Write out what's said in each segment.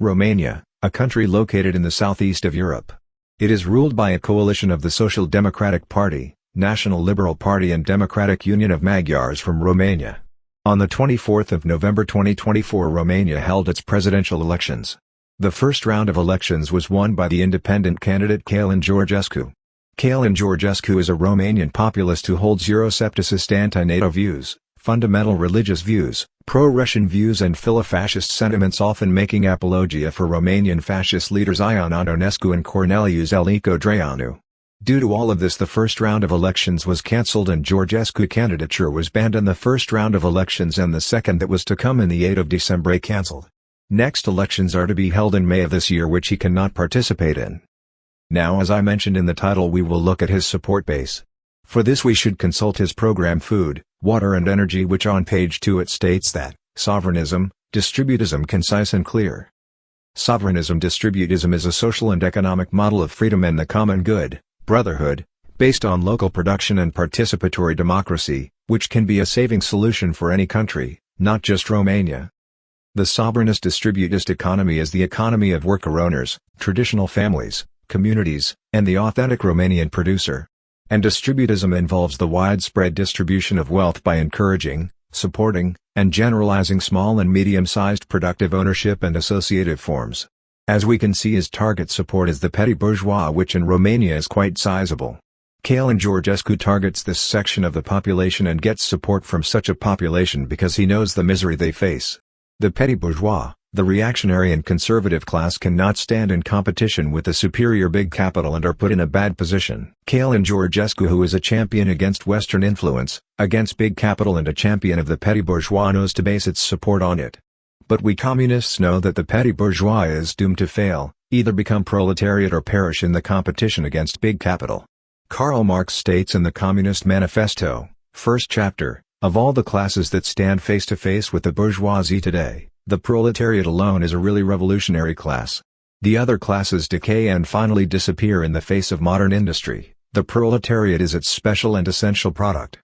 Romania, a country located in the southeast of Europe. It is ruled by a coalition of the Social Democratic Party, National Liberal Party and Democratic Union of Magyars from Romania. On the 24th of November 2024 Romania held its presidential elections. The first round of elections was won by the independent candidate Călin Georgescu. Călin Georgescu is a Romanian populist who holds Euroscepticist anti-NATO views, fundamental religious views, pro-Russian views and filo-fascist sentiments, often making apologia for Romanian fascist leaders Ion Antonescu and Corneliu Zelnică-Drăianu. Due to all of this, the first round of elections was cancelled and Georgescu candidature was banned in the first round of elections, and the second that was to come in the 8th of December cancelled. Next elections are to be held in May of this year, which he cannot participate in. Now, as I mentioned in the title, we will look at his support base. For this we should consult his program Food, Water and Energy, which on page 2 it states that, sovereignism, distributism, concise and clear. Sovereignism distributism is a social and economic model of freedom and the common good, brotherhood, based on local production and participatory democracy, which can be a saving solution for any country, not just Romania. The sovereignist distributist economy is the economy of worker owners, traditional families, communities, and the authentic Romanian producer. And distributism involves the widespread distribution of wealth by encouraging, supporting, and generalizing small and medium-sized productive ownership and associative forms. As we can see, his target support is the petty bourgeois, which in Romania is quite sizable. Călin Georgescu targets this section of the population and gets support from such a population because he knows the misery they face. The petty bourgeois, the reactionary and conservative class, cannot stand in competition with the superior big capital and are put in a bad position. Călin Georgescu, who is a champion against Western influence, against big capital and a champion of the petty bourgeois, knows to base its support on it. But we communists know that the petty bourgeois is doomed to fail, either become proletariat or perish in the competition against big capital. Karl Marx states in the Communist Manifesto, first chapter, of all the classes that stand face to face with the bourgeoisie today, the proletariat alone is a really revolutionary class. The other classes decay and finally disappear in the face of modern industry. The proletariat is its special and essential product.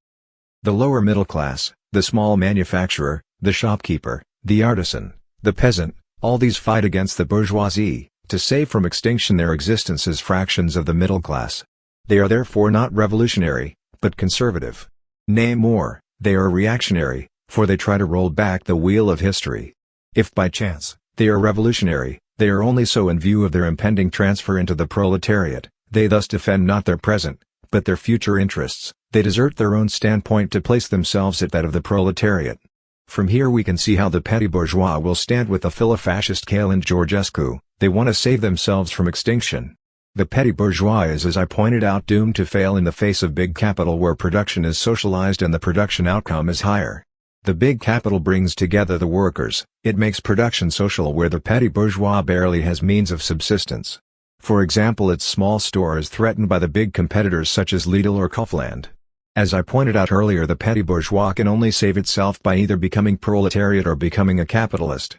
The lower middle class, the small manufacturer, the shopkeeper, the artisan, the peasant, all these fight against the bourgeoisie, to save from extinction their existence as fractions of the middle class. They are therefore not revolutionary, but conservative. Nay more, they are reactionary, for they try to roll back the wheel of history. If by chance, they are revolutionary, they are only so in view of their impending transfer into the proletariat. They thus defend not their present, but their future interests. They desert their own standpoint to place themselves at that of the proletariat. From here we can see how the petty bourgeois will stand with the filo-fascist Călin Georgescu. They want to save themselves from extinction. The petty bourgeois is, as I pointed out, doomed to fail in the face of big capital, where production is socialized and the production outcome is higher. The big capital brings together the workers, it makes production social, where the petty bourgeois barely has means of subsistence. For example, its small store is threatened by the big competitors such as Lidl or Kaufland. As I pointed out earlier, the petty bourgeois can only save itself by either becoming proletariat or becoming a capitalist.